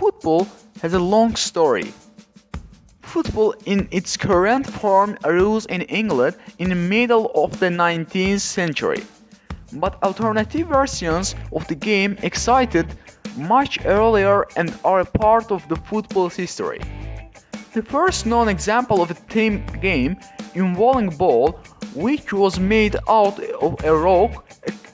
Football has a long story. Football in its current form arose in England in the middle of the 19th century, but alternative versions of the game existed much earlier and are a part of the football's history. The first known example of a team game involving ball, which was made out of a rock,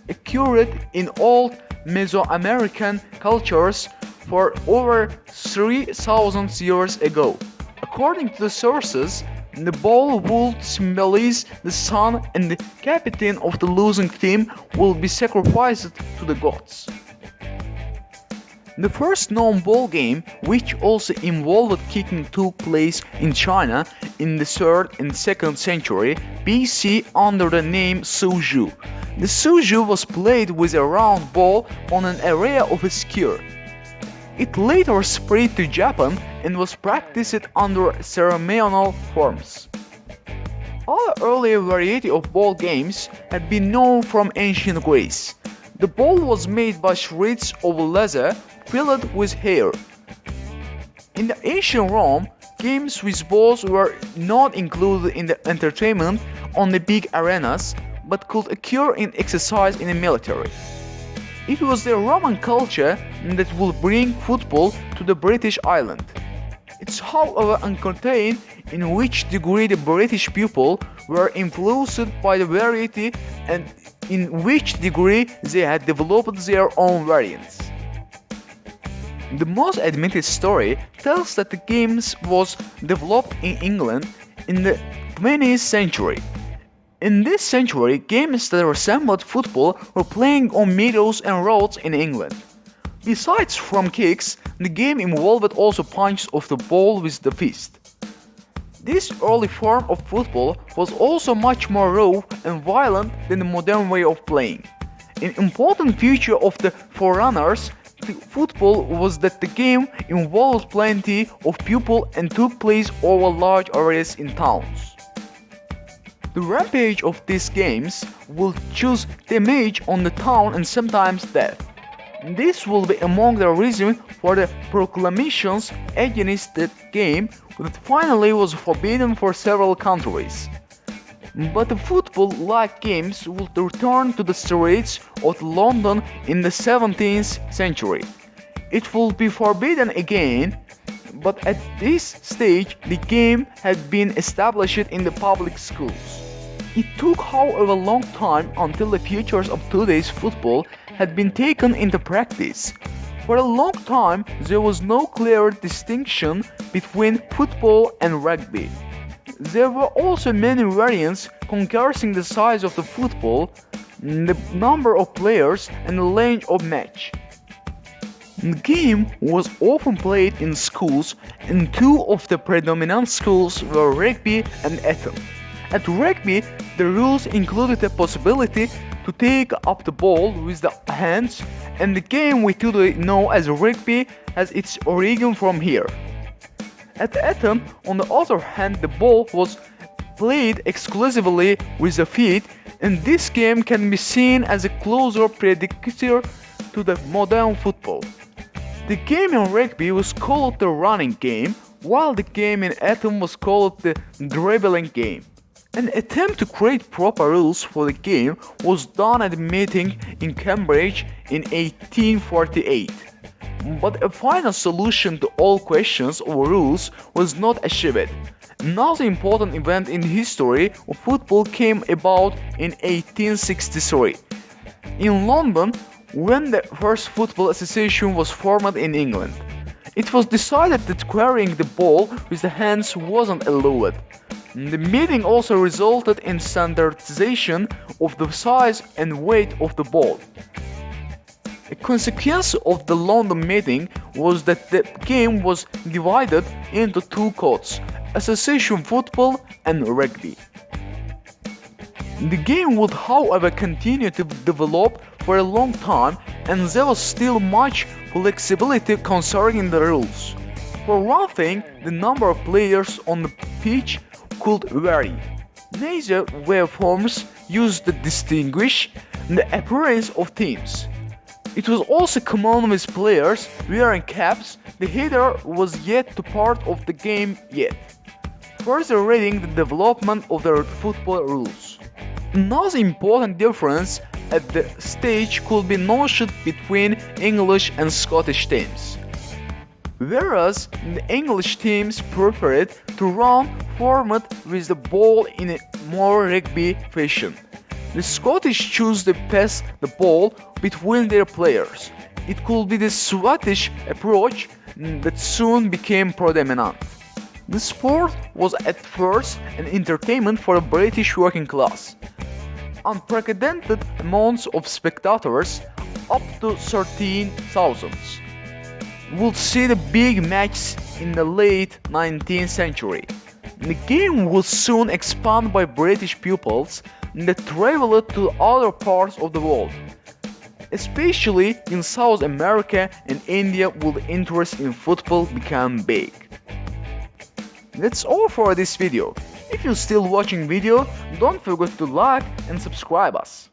occurred in old Mesoamerican cultures for over 3,000 years ago. According to the sources, the ball would symbolize the sun and the captain of the losing team will be sacrificed to the gods. The first known ball game, which also involved kicking, took place in China in the 3rd and 2nd century BC under the name Suju. The Suju was played with a round ball on an area of a square. It later spread to Japan and was practiced under ceremonial forms. Other earlier variety of ball games had been known from ancient Greece. The ball was made by shreds of leather filled with hair. In the ancient Rome, games with balls were not included in the entertainment on the big arenas, but could occur in exercise in the military. It was the Roman culture that would bring football to the British island. It's however uncertain in which degree the British people were influenced by the variety and in which degree they had developed their own variants. The most admitted story tells that the game was developed in England in the 20th century. In this century, games that resembled football were played on meadows and roads in England. Besides from kicks, the game involved also punches of the ball with the fist. This early form of football was also much more raw and violent than the modern way of playing. An important feature of the forerunners to football was that the game involved plenty of people and took place over large areas in towns. The rampage of these games will choose damage on the town and sometimes death. This will be among the reasons for the proclamations against the game that finally was forbidden for several countries. But the football-like games would return to the streets of London in the 17th century. It will be forbidden again, but at this stage the game had been established in the public schools. It took however a long time until the features of today's football had been taken into practice. For a long time there was no clear distinction between football and rugby. There were also many variants concerning the size of the football, the number of players and the length of match. The game was often played in schools and two of the predominant schools were rugby and Eton. At rugby, the rules included the possibility to take up the ball with the hands, and the game we today know as rugby has its origin from here. At Eton, on the other hand, the ball was played exclusively with the feet, and this game can be seen as a closer predecessor to the modern football. The game in rugby was called the running game, while the game in Eton was called the dribbling game. An attempt to create proper rules for the game was done at a meeting in Cambridge in 1848. But a final solution to all questions of rules was not achieved. Another important event in the history of football came about in 1863. In London, when the first football association was formed in England, it was decided that carrying the ball with the hands wasn't allowed. The meeting also resulted in standardization of the size and weight of the ball. A consequence of the London meeting was that the game was divided into two codes, association football and rugby. The game would however continue to develop for a long time and there was still much flexibility concerning the rules. For one thing, the number of players on the pitch could vary. Neither waveforms used to distinguish the appearance of teams. It was also common with players wearing caps. The header was yet to part of the game yet, further reading the development of the football rules. Another important difference at the stage could be noted between English and Scottish teams. Whereas the English teams preferred to run forward with the ball in a more rugby fashion, the Scottish chose to pass the ball between their players. It could be the Scottish approach that soon became predominant. The sport was at first an entertainment for the British working class. Unprecedented amounts of spectators, up to 13,000, would see the big matches in the late 19th century. The game would soon expand by British pupils that traveled to other parts of the world. Especially in South America and India would interest in football become big. That's all for this video. If you're still watching video, don't forget to like and subscribe us.